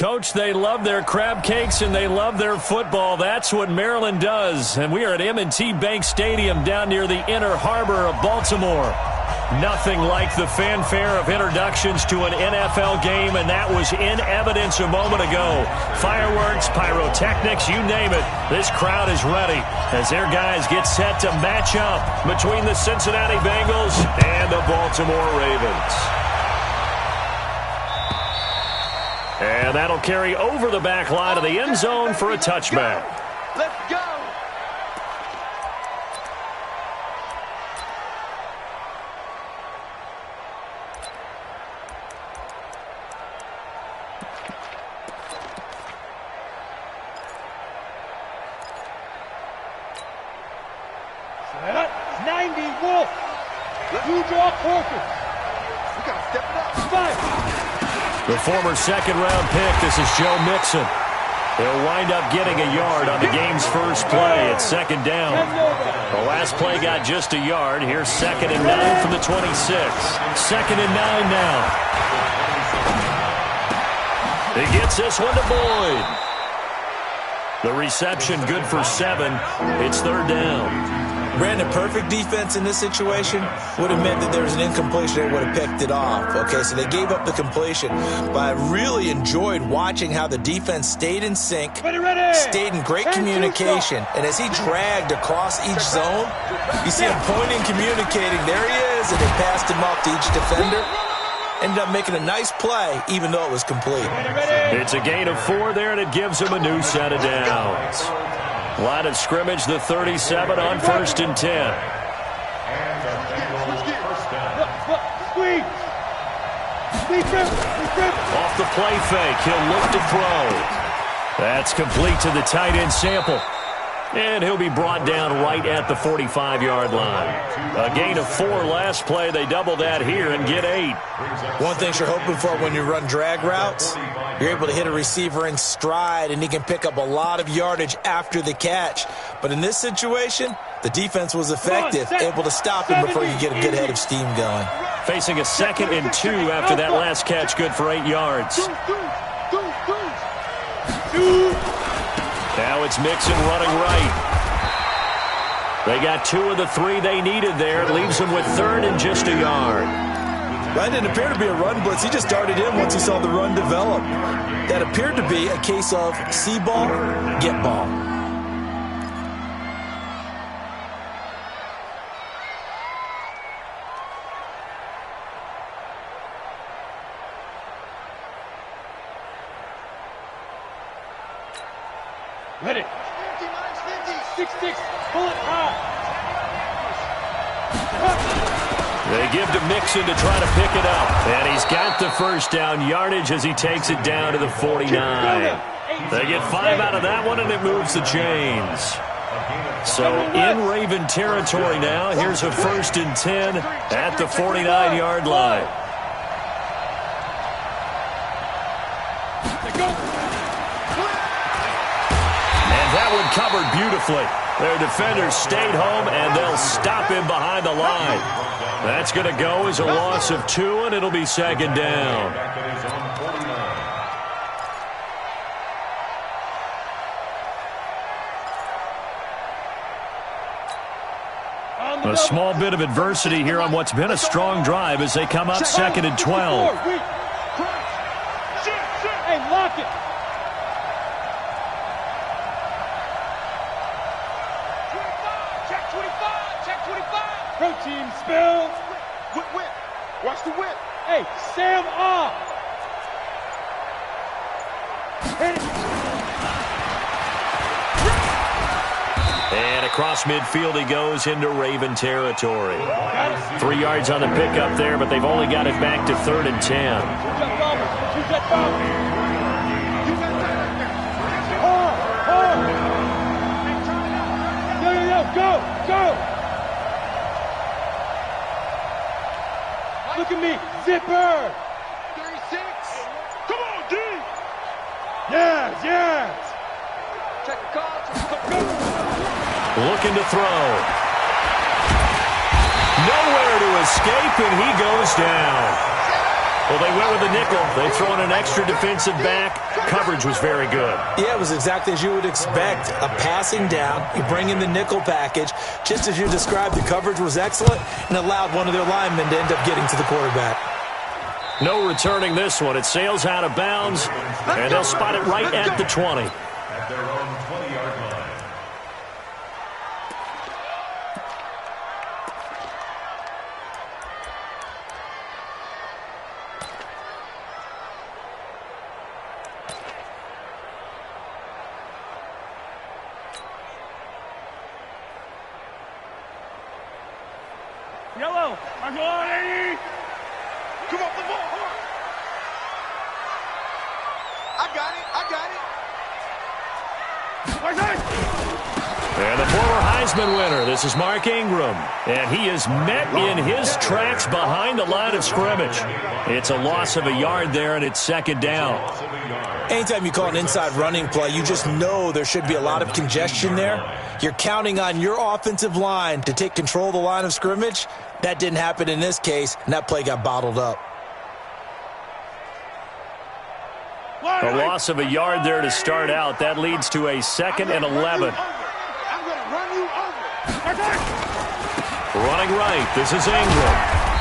Coach, they love their crab cakes and they love their football. That's what Maryland does. And we are at M&T Bank Stadium down near the Inner Harbor of Baltimore. Nothing like the fanfare of introductions to an NFL game, and that was in evidence a moment ago. Fireworks, pyrotechnics, you name it. This crowd is ready as their guys get set to match up between the Cincinnati Bengals and the Baltimore Ravens. And that'll carry over the back line of the end zone for a touchback. Let's go. Set up. 90 Wolf. You draw closer. We got to step it up. Five. The former second-round pick, this is Joe Mixon. He'll wind up getting a yard on the game's first play. It's second down. The last play got just a yard. Here's 2nd and 9 from the 26. 2nd and 9 now. He gets this one to Boyd. The reception good for 7. It's 3rd down. Brandon, perfect defense in this situation would have meant that there was an incompletion. They would have picked it off. Okay, so they gave up the completion. But I really enjoyed watching how the defense stayed in sync, stayed in great communication. And as he dragged across each zone, you see him pointing, communicating. There he is, and they passed him off to each defender. Ended up making a nice play, even though it was complete. It's a gain of 4 there, and it gives him a new set of downs. Line of scrimmage, the 37 on 1st and 10. Off the play fake, he'll look to throw. That's complete to the tight end Sample. And he'll be brought down right at the 45-yard line. A gain of 4 last play. They double that here and get 8. One thing you're hoping for when you run drag routes, you're able to hit a receiver in stride, and he can pick up a lot of yardage after the catch. But in this situation, the defense was effective, able to stop him before you get a good head of steam going. Facing a 2nd and 2 after that last catch, good for 8 yards. Now it's Mixon running right. They got 2 of the 3 they needed there. It leaves them with 3rd and just a yard. That didn't appear to be a run blitz. He just darted in once he saw the run develop. That appeared to be a case of see ball, get ball. Ready. 6-6. Pull it high. They give to Mixon to try to pick it up. And he's got the first down yardage as he takes it down to the 49. They get 5 out of that one, and it moves the chains. So in Raven territory now. Here's a 1st and 10 at the 49-yard line. And that one covered beautifully. Their defenders stayed home, and they'll stop him behind the line. That's going to go as a loss of 2, and it'll be 2nd down. A small bit of adversity here on what's been a strong drive as they come up 2nd and 12. Hey, lock it. Protein spills. Whip. Watch the whip. Hey, Sam off. And across midfield he goes into Raven territory. 3 yards on the pickup there, but they've only got it back to 3rd and 10. Go. Look at me, zipper. 36. Come on, D. Yes. Check the call. Looking to throw. Nowhere to escape, and he goes down. Well, they went with a nickel. They throw in an extra defensive back. Coverage was very good. Yeah, it was exactly as you would expect. A passing down. You bring in the nickel package. Just as you described, the coverage was excellent and allowed one of their linemen to end up getting to the quarterback. No returning this one. It sails out of bounds, and they'll spot it right at the 20. At their own 20-yard line. Yellow. I'm going. Come on, the ball. I got it. And the former Heisman winner, this is Mark Ingram. And he is met in his tracks behind the line of scrimmage. It's a loss of a yard there, and it's second down. Anytime you call an inside running play, you just know there should be a lot of congestion there. You're counting on your offensive line to take control of the line of scrimmage. That didn't happen in this case, and that play got bottled up. A loss of a yard there to start out. That leads to a 2nd and 11. I'm going to run you over. Running right, this is Ingram.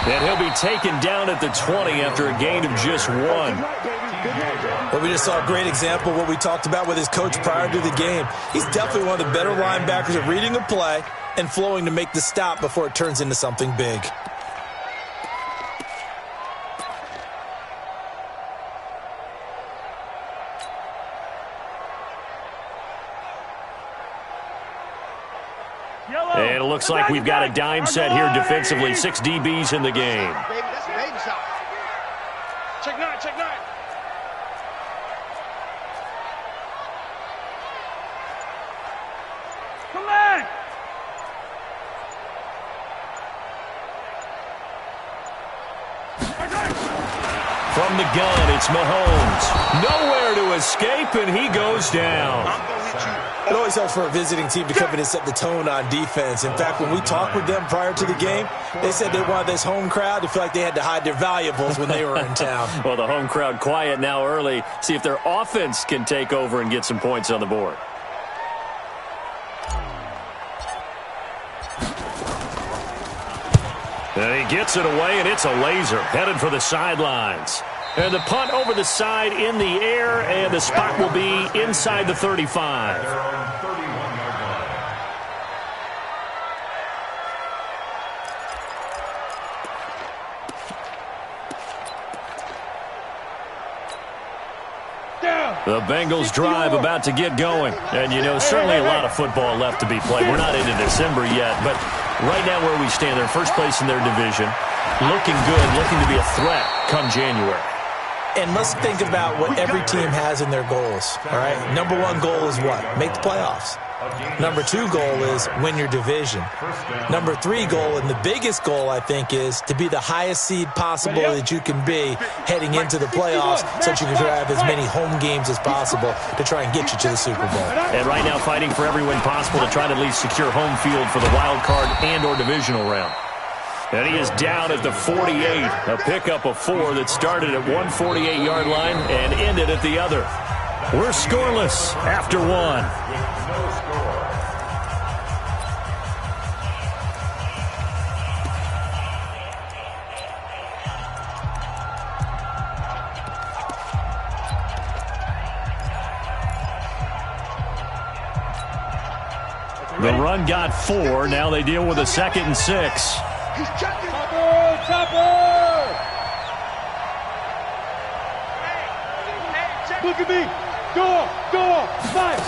And he'll be taken down at the 20 after a gain of just 1. Well, we just saw a great example of what we talked about with his coach prior to the game. He's definitely one of the better linebackers at reading a play and flowing to make the stop before it turns into something big. And it looks like we've got a dime set here defensively. 6 DBs in the game. Baby, that's a baby shot. Check 9, check 9. Come back. From the gun, it's Mahomes. Nowhere to escape, and he goes down. I'm going to hit you. It always helps for a visiting team to come in and set the tone on defense. In fact, when we talked with them prior to the game, they said they wanted this home crowd to feel like they had to hide their valuables when they were in town. Well, the home crowd quiet now early. See if their offense can take over and get some points on the board. And he gets it away, and it's a laser headed for the sidelines. And the punt over the side in the air, and the spot will be inside the 35. Their own 31-yard line. The Bengals drive about to get going. And, you know, certainly a lot of football left to be played. We're not into December yet, but right now where we stand, they're first place in their division. Looking good, looking to be a threat come January. And let's think about what every team has in their goals, all right? Number 1 goal is what? Make the playoffs. Number 2 goal is win your division. Number 3 goal, and the biggest goal, I think, is to be the highest seed possible that you can be heading into the playoffs so that you can have as many home games as possible to try and get you to the Super Bowl. And right now fighting for every win possible to try to at least secure home field for the wild card and or divisional round. And he is down at the 48, a pickup of 4 that started at 148-yard line and ended at the other. We're scoreless after 1. The run got 4. Now they deal with a 2nd and 6. He's checking. Chopper! Look at me. Go, fight.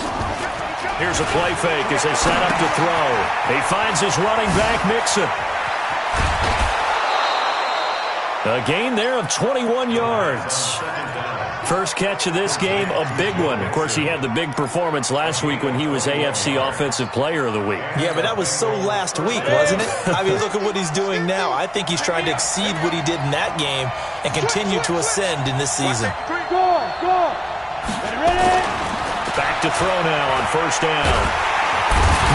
Here's a play fake as they set up to throw. He finds his running back, Mixon. A gain there of 21 yards. First catch of this game, a big one. Of course, he had the big performance last week when he was AFC Offensive Player of the Week. Yeah, but that was so last week, wasn't it? I mean, look at what he's doing now. I think he's trying to exceed what he did in that game and continue to ascend in this season. Go. Ready? Back to throw now on first down.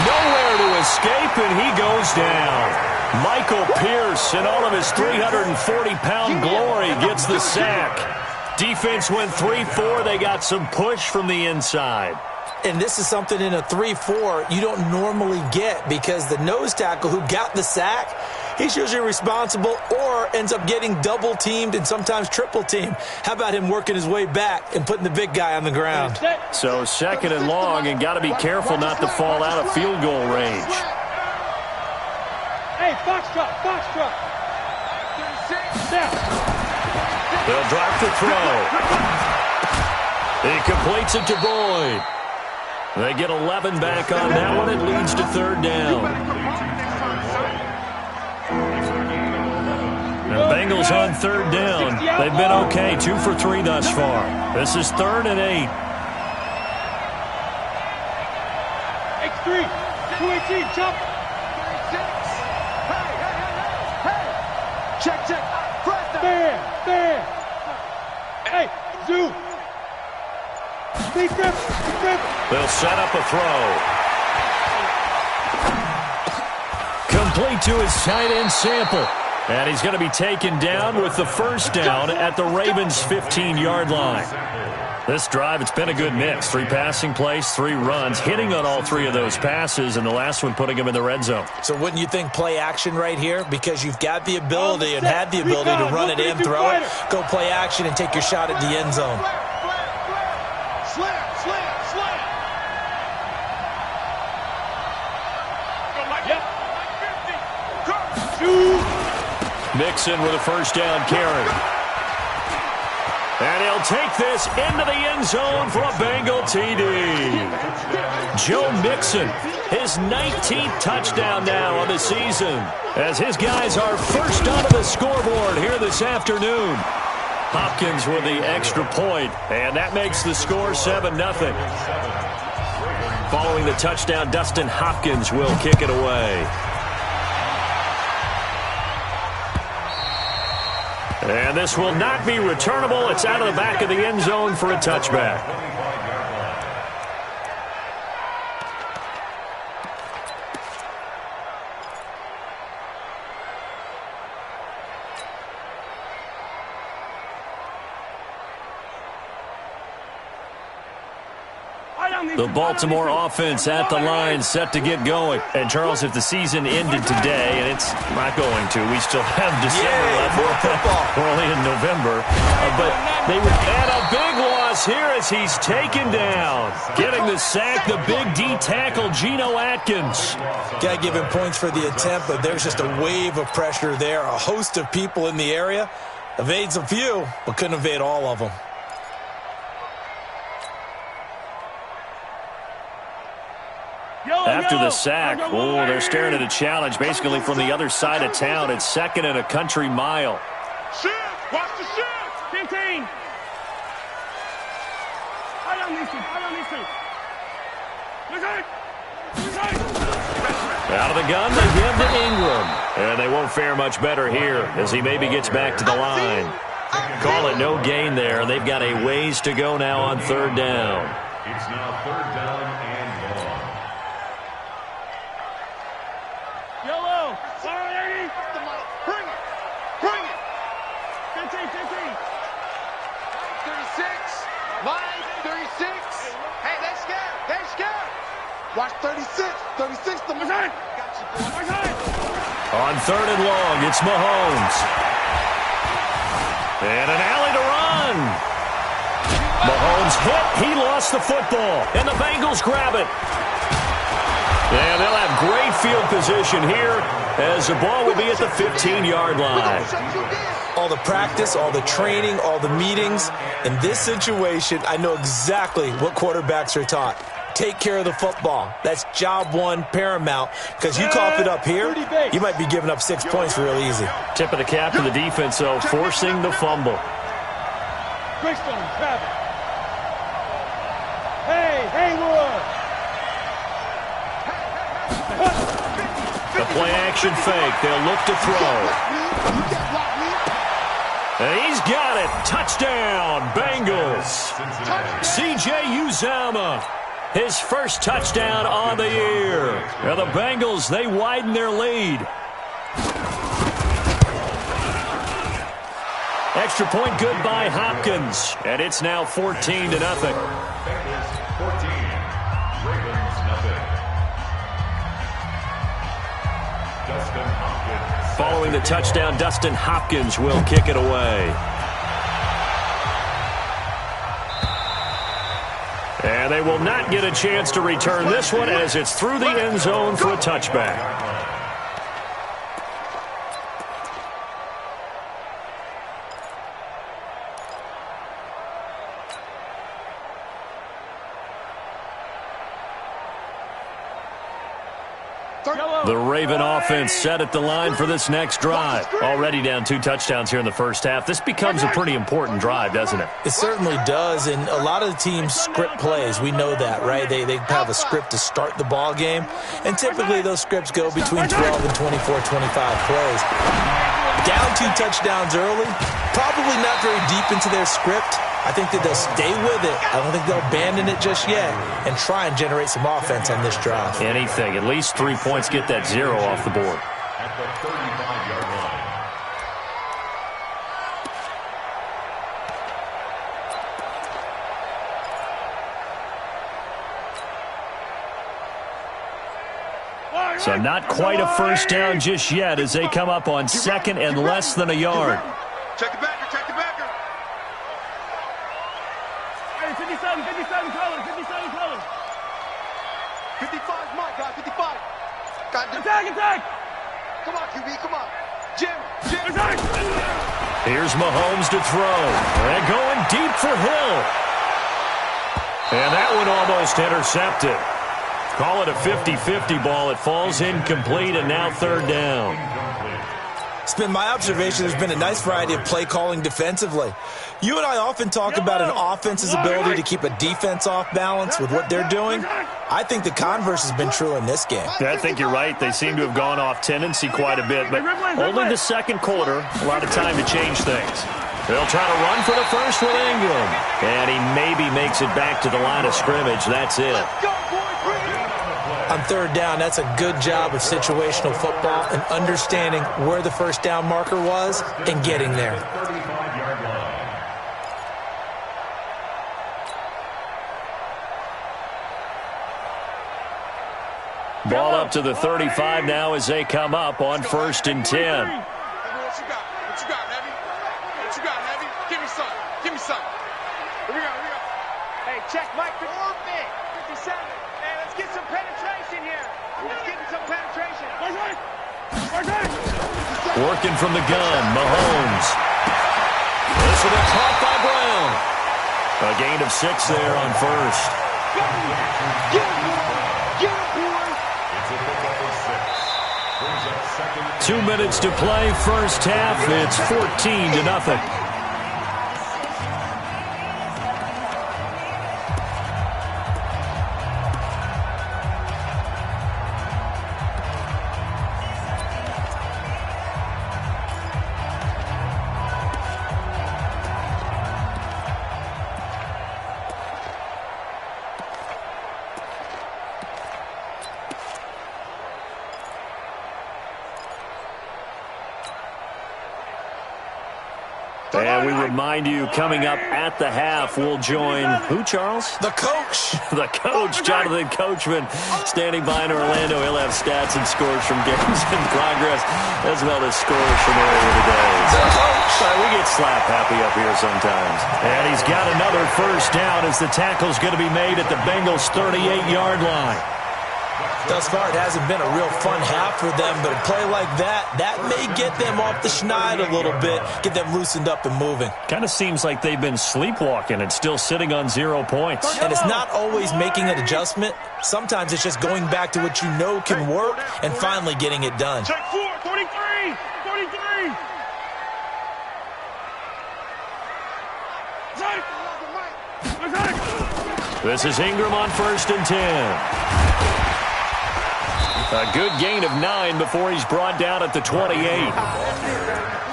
Nowhere to escape, and he goes down. Michael Pierce, in all of his 340-pound glory, gets gets the sack. Defense went 3-4. They got some push from the inside. And this is something in a 3-4 you don't normally get because the nose tackle who got the sack, he's usually responsible or ends up getting double-teamed and sometimes triple-teamed. How about him working his way back and putting the big guy on the ground? So 2nd and long, and got to be careful not to fall out of field goal range. Hey, foxtrot, foxtrot. Down. They'll drop the throw. He completes it to Boyd. They get 11 back on that one. It leads to 3rd down. The Bengals on 3rd down. They've been okay, 2 for 3 thus far. This is 3rd and 8. X3, 218, chop. Hey. Check. First down. There. Hey, zoo. Big grip. They'll set up a throw. Complete to his tight end Sample. And he's going to be taken down with the 1st down at the Ravens' 15-yard line. This drive, it's been a good mix. 3 passing plays, 3 runs, hitting on all 3 of those passes, and the last one putting him in the red zone. So wouldn't you think play action right here? Because you've got the ability and had the ability to run it in, throw it, go play action, and take your shot at the end zone. Slam. Mixon with a 1st down carry. And he'll take this into the end zone for a Bengal TD. Joe Mixon, his 19th touchdown now on the season, as his guys are first onto the scoreboard here this afternoon. Hopkins with the extra point, and that makes the score 7-0. Following the touchdown, Dustin Hopkins will kick it away. And this will not be returnable. It's out of the back of the end zone for a touchback. The Baltimore offense at the line, set to get going. And, Charles, if the season ended today, and it's not going to, we still have December left. We're only in November. But they would add a big loss here as he's taken down. Getting the sack, the big D tackle, Geno Atkins. Got to give him points for the attempt, but there's just a wave of pressure there. A host of people in the area. Evades a few, but couldn't evade all of them. After the sack, they're staring at a challenge basically from the other side of town. It's 2nd and a country mile. Shift. Watch the shift. 15. Out of the gun, they give to Ingram. And they won't fare much better here as he maybe gets back to the line. Call it no gain there, and they've got a ways to go now on 3rd down. It's now 3rd down and long. Yellow. Sorry. Bring it. 15. 36. Line 36. Hey, they scared. Watch 36. 36. The got you, boy. On 3rd and long, it's Mahomes. And an alley to run. Mahomes hit. He lost the football. And the Bengals grab it. And they'll have great field position here as the ball will be at the 15-yard line. All the practice, all the training, all the meetings. In this situation, I know exactly what quarterbacks are taught. Take care of the football. That's job one, paramount. Because you cough it up here, you might be giving up 6 points real easy. Tip of the cap to the defense, though, forcing the fumble. Greystone, Travis. Hey, Haywood. The play-action fake. They'll look to throw. And he's got it. Touchdown, Bengals. C.J. Uzomah. His first touchdown on the year. Now the Bengals, they widen their lead. Extra point good by Hopkins. And it's now 14-0. Bengals 14, Ravens nothing. Dustin Hopkins. Following the touchdown, Dustin Hopkins will kick it away. And they will not get a chance to return this one as it's through the end zone for a touchback. The Raven offense set at the line for this next drive. Already down 2 touchdowns here in the first half. This becomes a pretty important drive, doesn't it? It certainly does, and a lot of the teams script plays. We know that, right? They have a script to start the ball game, and typically those scripts go between 12 and 24, 25 plays. Down 2 touchdowns early, probably not very deep into their script. I think that they'll stay with it. I don't think they'll abandon it just yet and try and generate some offense on this drive. Anything. At least 3 points, get that 0 off the board. At the 35-yard line. So not quite a first down just yet as they come up on 2nd and less than a yard. Check the backer, check the backer. Hey, 57 color, 57 color. 55's Mike, guys, 55. Attack! Come on, QB, come on. Jim. Attack! Here's Mahomes to throw. And going deep for Hill. And that one almost intercepted. Call it a 50-50 ball. It falls incomplete, and now 3rd down. It's been my observation there's been a nice variety of play calling defensively. You and I often talk about an offense's ability to keep a defense off balance with what they're doing. I think the converse has been true in this game. I think you're right. They seem to have gone off tendency quite a bit, but only the 2nd quarter, a lot of time to change things. They'll try to run for the first with Ingram. And he maybe makes it back to the line of scrimmage. That's it. On 3rd down, that's a good job of situational football and understanding where the first down marker was and getting there. 35-yard line. Ball up to the 35 now as they come up on 1st and 10. What you got? What you got, Heavy? What you got, Heavy? Give me some. Give me some. Here we go. Hey, check Mike. 57. Hey, let's get some penetration here. Let's get some penetration. Working from the gun, Mahomes. This will be caught by Brown. A gain of 6 there on 1st. Get him, boy. It's a pickup of 6. Brings up 2nd. 2 minutes to play, first half. It's 14-0. And we remind you, coming up at the half, we'll join who, Charles? The coach. The coach, Jonathan Coachman, standing by in Orlando. He'll have stats and scores from games in progress, as well as scores from earlier today. We get slap happy up here sometimes. And he's got another first down as the tackle's going to be made at the Bengals' 38-yard line. Thus far, it hasn't been a real fun half for them, but a play like that may get them off the schneid a little bit, get them loosened up and moving. Kind of seems like they've been sleepwalking and still sitting on 0 points. And it's not always making an adjustment. Sometimes it's just going back to what you know can work and finally getting it done. Check 4, 33. This is Ingram on 1st and 10. A good gain of 9 before he's brought down at the 28.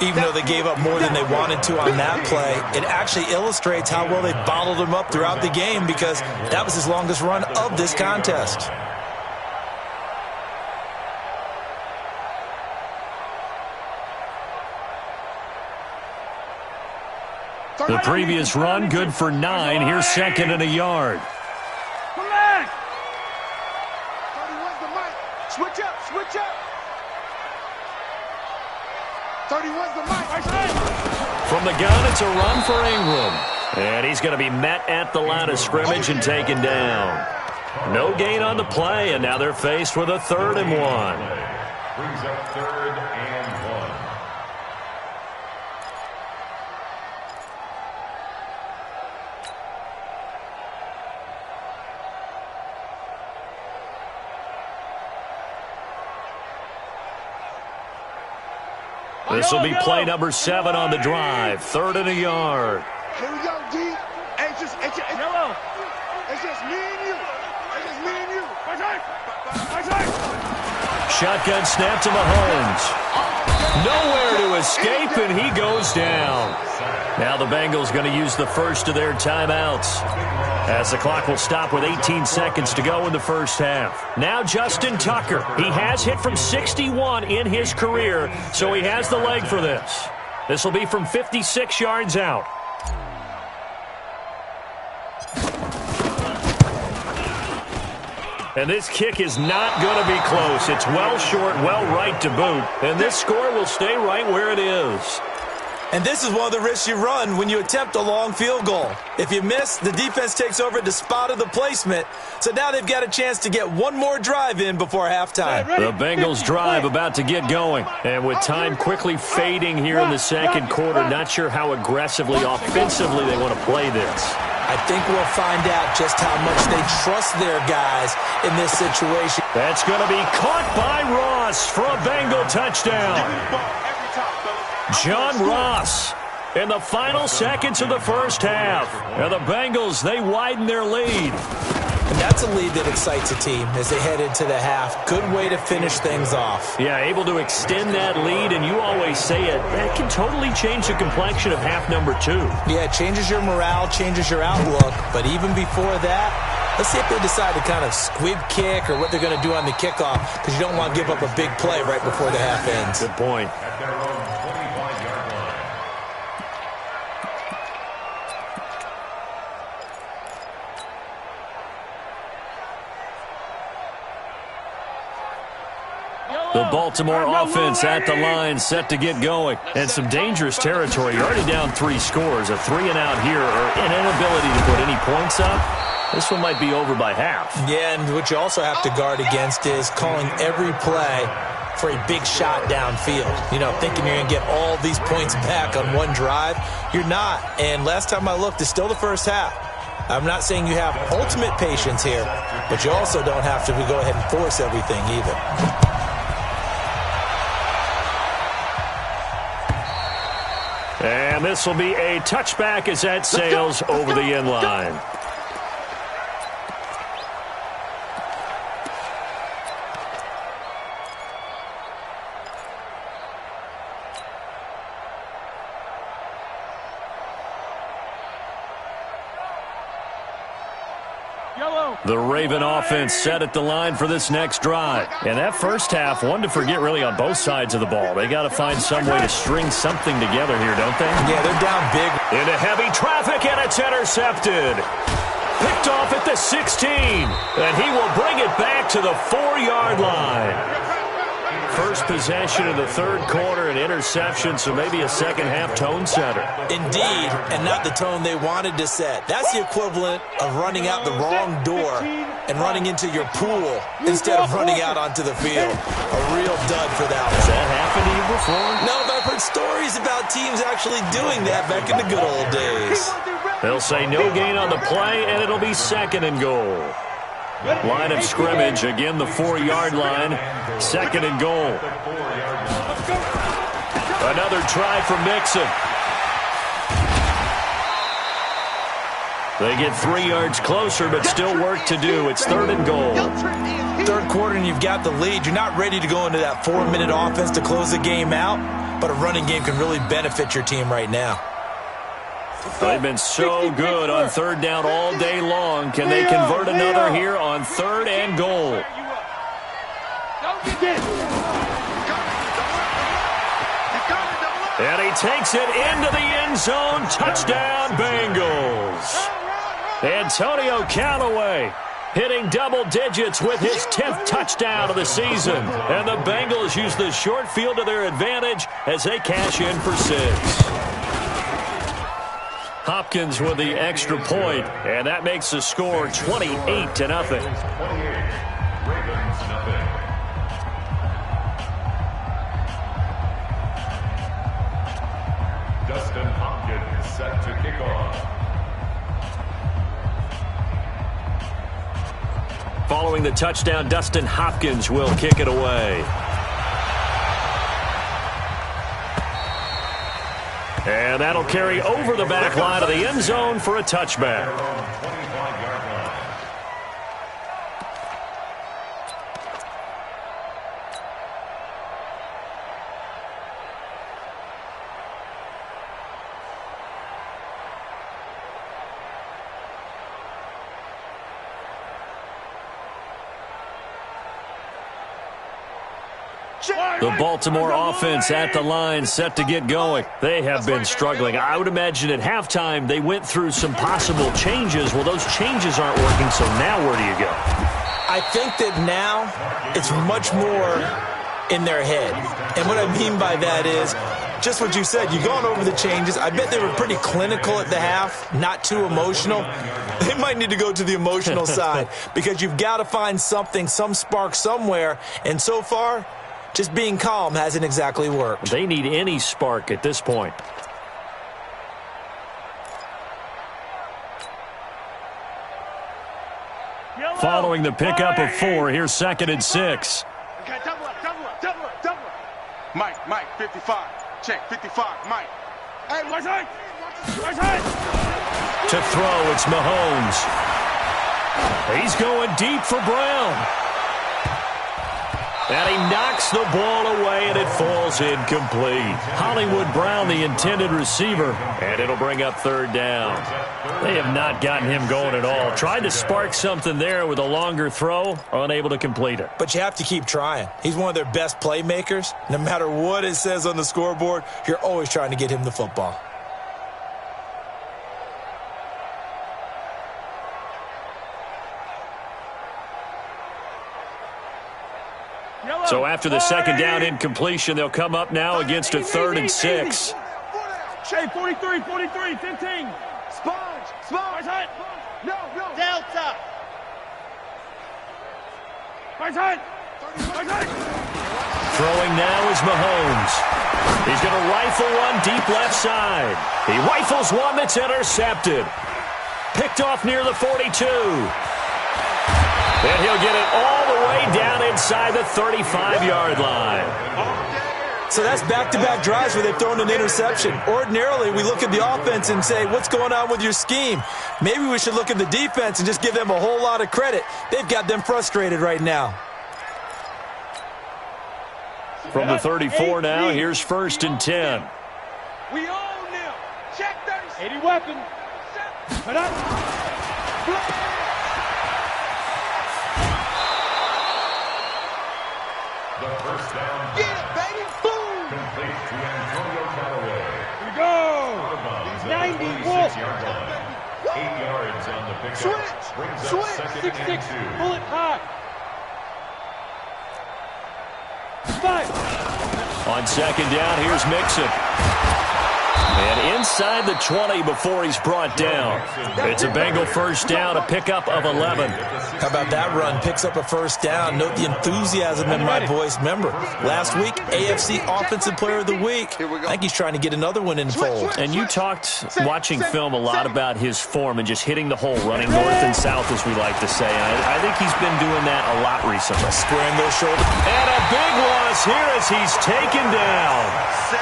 Even though they gave up more than they wanted to on that play, it actually illustrates how well they bottled him up throughout the game because that was his longest run of this contest. The previous run, good for 9. Here's second and a yard. Come back. 31's the mic. Switch up, switch up. 31's the mic. From the gun, it's a run for Ingram. And he's going to be met at the line of scrimmage and taken down. No gain on the play, and now they're faced with a 3rd and 1. Brings up 3rd and 1. This will be play number 7 on the drive. 3rd and a yard. Here we go, D. Hey, Yellow. It's just me and you. It's just me and you. Shotgun snap to Mahomes. Nowhere to escape, and he goes down. Now the Bengals going to use the first of their timeouts, as the clock will stop with 18 seconds to go in the first half. Now Justin Tucker. He has hit from 61 in his career, so he has the leg for this. This will be from 56 yards out. And this kick is not going to be close. It's well short, well right to boot. And this score will stay right where it is. And this is one of the risks you run when you attempt a long field goal. If you miss, the defense takes over at the spot of the placement. So now they've got a chance to get one more drive in before halftime. The Bengals drive about to get going. And with time quickly fading here in the second quarter, not sure how aggressively, offensively they want to play this. I think we'll find out just how much they trust their guys in this situation. That's going to be caught by Ross for a Bengal touchdown. John Ross in the final seconds of the first half. And the Bengals, they widen their lead. And that's a lead that excites a team as they head into the half. Good way to finish things off. Yeah, able to extend that lead, and you always say it, that can totally change the complexion of half number 2. Yeah, it changes your morale, changes your outlook. But even before that, let's see if they decide to kind of squib kick or what they're going to do on the kickoff, because you don't want to give up a big play right before the half ends. Good point. At their own 25-yard line. The Baltimore offense at the line, set to get going. And some dangerous territory. You're already down 3 scores. A 3-and-out here, or an inability to put any points up. This one might be over by half. Yeah, and what you also have to guard against is calling every play for a big shot downfield. You know, thinking you're going to get all these points back on one drive. You're not. And last time I looked, it's still the first half. I'm not saying you have ultimate patience here, but you also don't have to go ahead and force everything either. And this will be a touchback as that sails over the end line. The Raven offense set at the line for this next drive. And that first half, one to forget really on both sides of the ball. They got to find some way to string something together here, don't they? Yeah, they're down big. Into heavy traffic, and it's intercepted. Picked off at the 16. And he will bring it back to the 4-yard line. First possession of the third quarter, an interception, so maybe a second-half tone setter. Indeed, and not the tone they wanted to set. That's the equivalent of running out the wrong door and running into your pool instead of running out onto the field. A real dud for that one. Has that happened to you before? No, but I've heard stories about teams actually doing that back in the good old days. They'll say no gain on the play, and it'll be second and goal. Line of scrimmage, again the 4-yard line, second and goal. Another try from Mixon. They get 3 yards closer, but still work to do. It's third and goal. Third quarter and you've got the lead. You're not ready to go into that 4-minute offense to close the game out, but a running game can really benefit your team right now. They've been so good on third down all day long. Can they convert another here on third and goal? And he takes it into the end zone. Touchdown, Bengals. Antonio Callaway hitting double digits with his 10th touchdown of the season. And the Bengals use the short field to their advantage as they cash in for 6. Hopkins with the extra point, and that makes the score 28-0. 28. Ravens nothing. Dustin Hopkins set to kick off. Following the touchdown, Dustin Hopkins will kick it away. And that'll carry over the back line of the end zone for a touchback. 25-yard line. The Baltimore offense at the line, set to get going. They have been struggling. I would imagine at halftime they went through some possible changes. Well, those changes aren't working, so now where do you go? I think that now it's much more in their head. And what I mean by that is just what you said. You've gone over the changes. I bet they were pretty clinical at the half, not too emotional. They might need to go to the emotional side because you've got to find something, some spark somewhere. And so far, just being calm hasn't exactly worked. They need any spark at this point. Following the pickup of 4, here's 2nd and 6. Okay, double up. Mike, 55. Check, 55, Mike. Hey, right side. To throw, it's Mahomes. He's going deep for Brown. And he knocks the ball away, and it falls incomplete. Hollywood Brown, the intended receiver, and it'll bring up 3rd down. They have not gotten him going at all. Tried to spark something there with a longer throw, unable to complete it. But you have to keep trying. He's one of their best playmakers. No matter what it says on the scoreboard, you're always trying to get him the football. So after the 2nd down incompletion, they'll come up now against a 3rd and 6. Shea, 43, 15. Sponge. No. Delta. Right side. Throwing now is Mahomes. He's going to rifle one deep left side. He rifles one that's intercepted. Picked off near the 42. And he'll get it all the way down inside the 35-yard line. So that's back-to-back drives where they've thrown an interception. Ordinarily, we look at the offense and say, what's going on with your scheme? Maybe we should look at the defense and just give them a whole lot of credit. They've got them frustrated right now. From the 34 now, here's 1st and 10. We own them. Check 30. 80 weapon. Put up. The 1st down. Get it, baby. Boom. Complete to Antonio Callaway. Here we go. 90 Wolf. 26-yard line. 8 yards on the pickup. Switch. Brings up Switch. 2nd and 6-6. 2. Pull it high. 5. On 2nd down, here's Mixon. And inside the 20 before he's brought down. It's a Bengal 1st down, a pickup of 11. How about that run? Picks up a 1st down. Note the enthusiasm in my voice. Remember, last week, AFC Offensive Player of the Week. I think he's trying to get another one in the fold. And you talked, watching film, a lot about his form and just hitting the hole, running north and south, as we like to say. And I think he's been doing that a lot recently. Squaring those shoulders. And a big loss here as he's taken down.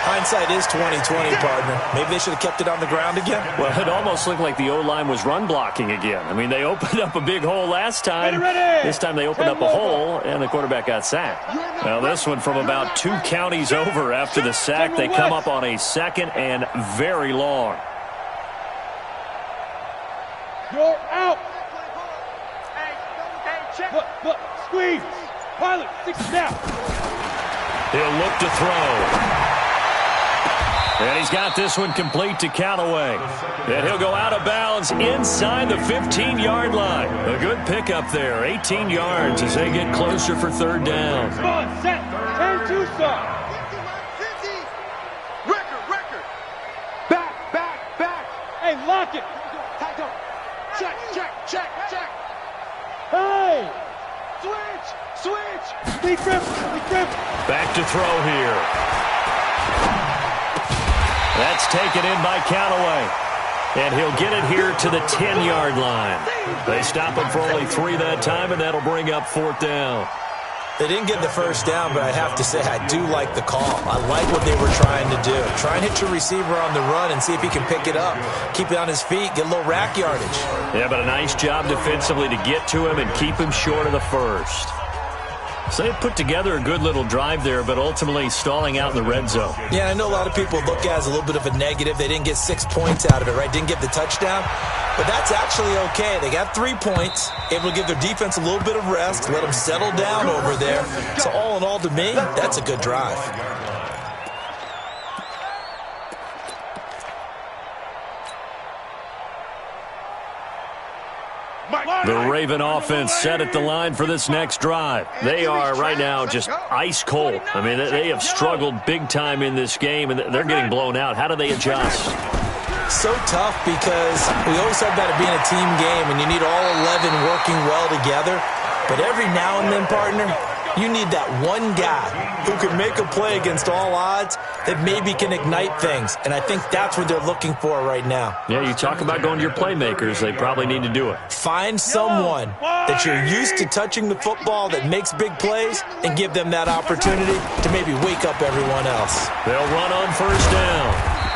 Hindsight is 20/20, partner. Maybe they should have kept it on the ground again. Well, it almost looked like the O-line was run blocking again. I mean, they opened up a big hole last time. This time they opened up a hole, and the quarterback got sacked. Now this one from about 2 counties over after the sack. They come up on a 2nd and very long. You're out. Hey, check. Look. Squeeze. Pilot, 6 down. He'll look to throw. And he's got this one complete to Callaway. And he'll go out of bounds inside the 15-yard line. A good pickup there. 18 yards as they get closer for third down. Come on, set. 10-2 start. Record. Back. Hey, lock it. Tight up. Check. Hey. Switch. Deep grip. Back to throw here. That's taken in by Callaway. And he'll get it here to the 10-yard line. They stop him for only 3 that time, and that'll bring up fourth down. They didn't get the first down, but I have to say I do like the call. I like what they were trying to do. Try and hit your receiver on the run and see if he can pick it up. Keep it on his feet, get a little rack yardage. Yeah, but a nice job defensively to get to him and keep him short of the first. So they put together a good little drive there, but ultimately stalling out in the red zone. Yeah, I know a lot of people look at it as a little bit of a negative. They didn't get 6 points out of it, right? Didn't get the touchdown. But that's actually okay. They got 3 points, able to give their defense a little bit of rest, let them settle down over there. So all in all, to me, that's a good drive. The Raven offense set at the line for this next drive. They are right now just ice cold. I mean, they have struggled big time in this game, and they're getting blown out. How do they adjust? So tough because we always talk about it being a team game, and you need all 11 working well together. But every now and then, partner, you need that one guy who can make a play against all odds that maybe can ignite things. And I think that's what they're looking for right now. Yeah, you talk about going to your playmakers. They probably need to do it. Find someone that you're used to touching the football that makes big plays and give them that opportunity to maybe wake up everyone else. They'll run on first down.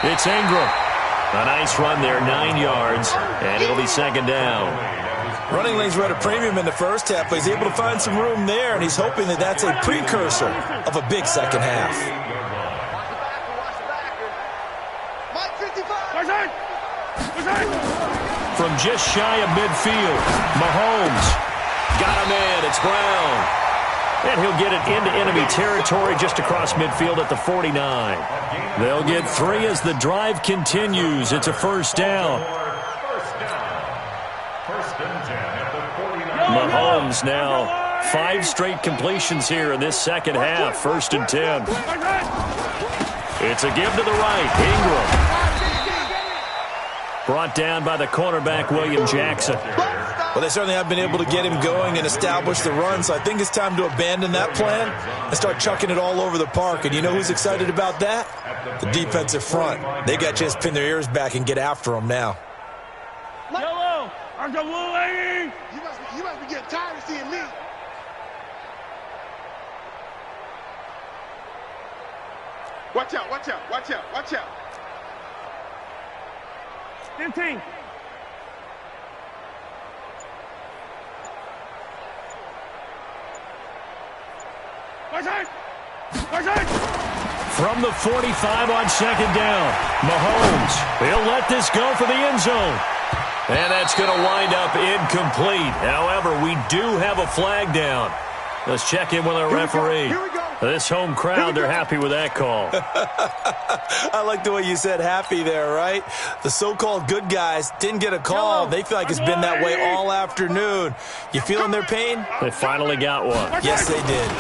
It's Ingram. A nice run there, 9 yards, and it'll be second down. Running lanes were at a premium in the first half, but he's able to find some room there, and he's hoping that that's a precursor of a big second half. From just shy of midfield, Mahomes got him in. It's Brown. And he'll get it into enemy territory just across midfield at the 49. They'll get 3 as the drive continues. It's a first down. Mahomes now 5 straight completions here in this second half. First and 10. It's a give to the right. Ingram. Brought down by the cornerback, William Jackson. Well, they certainly have been able to get him going and establish the run, so I think it's time to abandon that plan and start chucking it all over the park. And you know who's excited about that? The defensive front. They got a chance to pin their ears back and get after him now. Yellow. I'm the blue lady. You must be getting tired of seeing me. Watch out. 15. From the 45 on second down, Mahomes, he'll let this go for the end zone. And that's going to wind up incomplete. However, we do have a flag down. Let's check in with our referee. Here we go. This home crowd, they're happy with that call. I like the way you said happy there, right? The so-called good guys didn't get a call. They feel like it's been that way all afternoon. You feeling their pain? They finally got one. Yes, they did.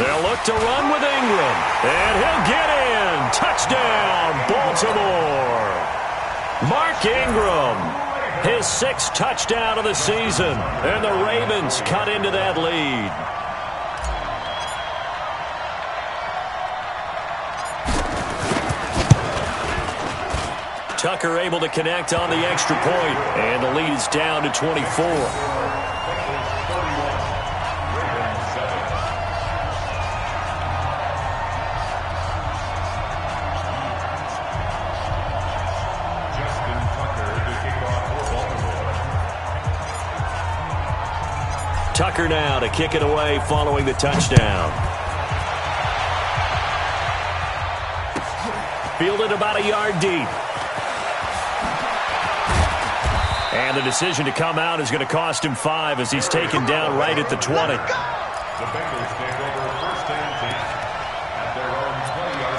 They'll look to run with Ingram. And he'll get in. Touchdown, Baltimore. Mark Ingram, his 6th touchdown of the season. And the Ravens cut into that lead. Tucker able to connect on the extra point, and the lead is down to 24. Tucker now to kick it away following the touchdown. Fielded about a yard deep. And the decision to come out is going to cost him 5 as he's taken down right at the 20. The Bengals take over first and 10 at their own 20-yard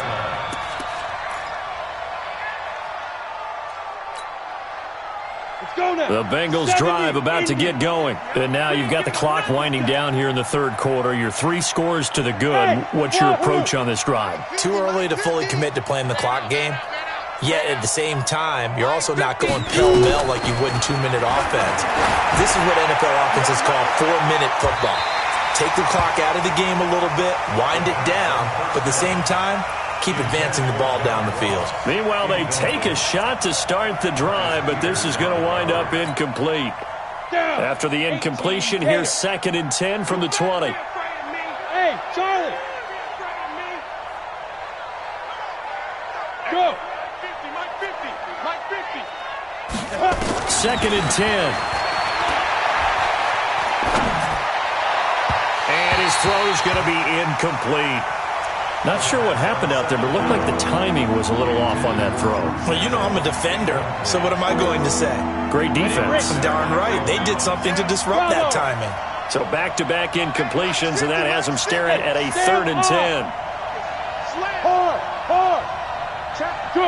The Bengals drive about to get going. And now you've got the clock winding down here in the third quarter. You're 3 scores to the good. What's your approach on this drive? Too early to fully commit to playing the clock game. Yet at the same time, you're also not going pell-mell like you would in 2-minute offense. This is what NFL offenses call 4-minute football. Take the clock out of the game a little bit, wind it down, but at the same time, keep advancing the ball down the field. Meanwhile, they take a shot to start the drive, but this is going to wind up incomplete. After the incompletion, here's 2nd and 10 from the 20. Hey, Charlie. Go. 2nd and 10. And his throw's going to be incomplete. Not sure what happened out there, but it looked like the timing was a little off on that throw. Well, you know I'm a defender, so what am I going to say? Great defense. Darn right. They did something to disrupt that timing. So back-to-back incompletions, and that has them staring at a 3rd and 10. Hard. Check. Go.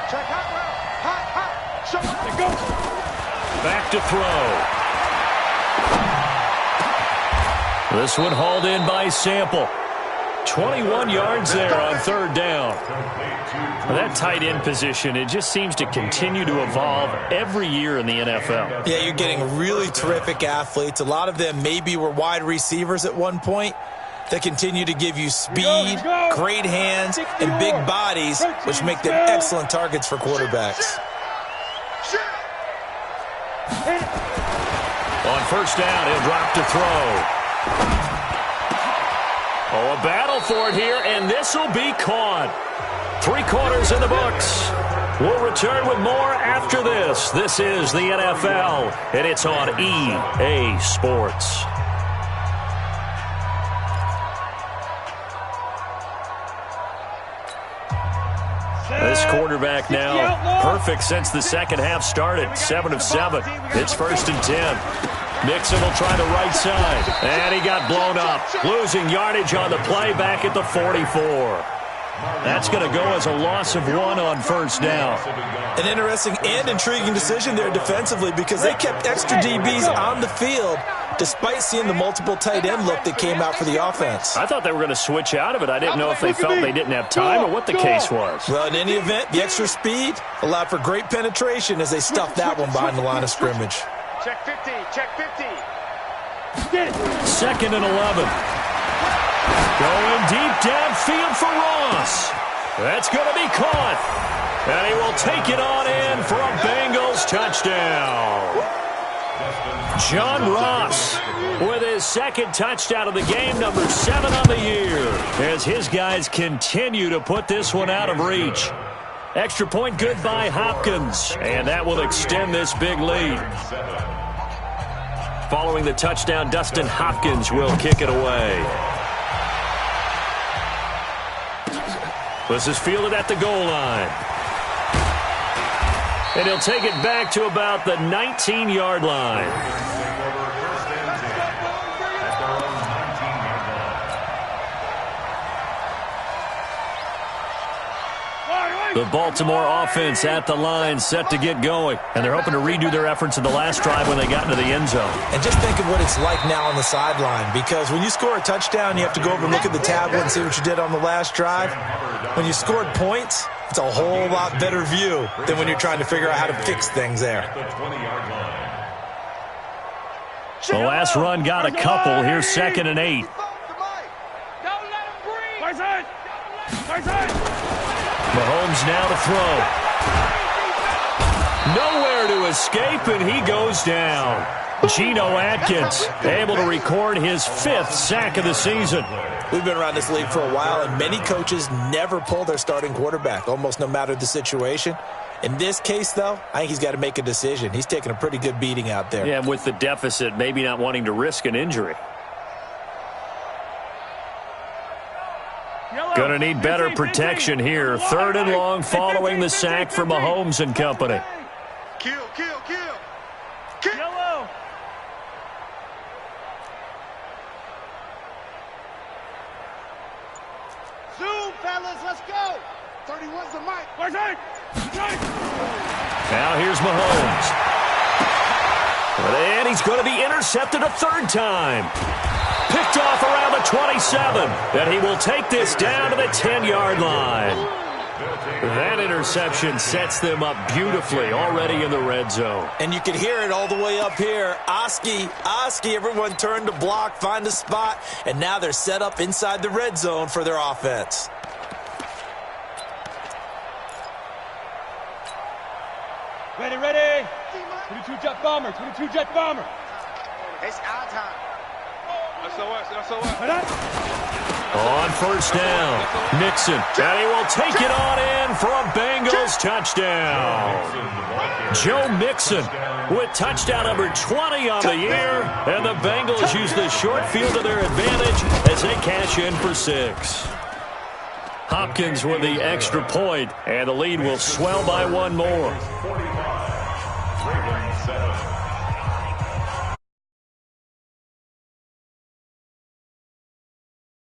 Check hot. Go. Back to throw. This one hauled in by Sample. 21 yards there on 3rd down. That tight end position, it just seems to continue to evolve every year in the NFL. Yeah, you're getting really terrific athletes. A lot of them maybe were wide receivers at one point. They continue to give you speed, great hands, and big bodies, which make them excellent targets for quarterbacks. On 1st down, he'll drop to throw. Oh, a battle for it here, and this will be caught. 3 quarters in the books. We'll return with more after this. This is the NFL, and it's on EA Sports. This quarterback now perfect since the second half started. 7 of 7. It's 1st and 10. Mixon will try the right side. And he got blown up. Losing yardage on the play back at the 44. That's going to go as a loss of 1 on 1st down. An interesting and intriguing decision there defensively because they kept extra DBs on the field despite seeing the multiple tight end look that came out for the offense. I thought they were going to switch out of it. I didn't know if they felt they didn't have time or what the case was. Well, in any event, the extra speed allowed for great penetration as they stuffed that one behind the line of scrimmage. Check 50. Check 50. 2nd and 11. Going deep downfield for Ross. That's going to be caught. And he will take it on in for a Bengals touchdown. John Ross with his 2nd touchdown of the game, number 7 on the year, as his guys continue to put this one out of reach. Extra point good by Hopkins, and that will extend this big lead. Following the touchdown, Dustin Hopkins will kick it away. This is fielded at the goal line. And he'll take it back to about the 19-yard line. The Baltimore offense at the line, set to get going. And they're hoping to redo their efforts in the last drive when they got into the end zone. And just think of what it's like now on the sideline, because when you score a touchdown, you have to go over and look at the tablet and see what you did on the last drive. When you scored points, it's a whole lot better view than when you're trying to figure out how to fix things there. The last run got a couple. Here's 2nd and 8. Mahomes now to throw. Nowhere to escape, and he goes down. Geno Atkins able to record his 5th sack of the season. We've been around this league for a while, and many coaches never pull their starting quarterback, almost no matter the situation. In this case, though, I think he's got to make a decision. He's taking a pretty good beating out there. Yeah, with the deficit, maybe not wanting to risk an injury. Going to need better protection here. 3rd and long following the sack for Mahomes and company. Kill. Yellow. Zoom, fellas, let's go. 31's the mic. Right side. Now here's Mahomes. And he's going to be intercepted a third time. Picked off around the 27. And he will take this down to the 10-yard line. That interception sets them up beautifully already in the red zone. And you can hear it all the way up here. Oski, everyone turned to block, find a spot, and now they're set up inside the red zone for their offense. Ready. 22 jet bomber. It's our time. That's what. On first down, Mixon, and he will take it on in for a Bengals touchdown. Joe Mixon with touchdown number 20 on the year, and the Bengals use the short field to their advantage as they cash in for 6. Hopkins with the extra point, and the lead will swell by one more. 45, Ravens 7.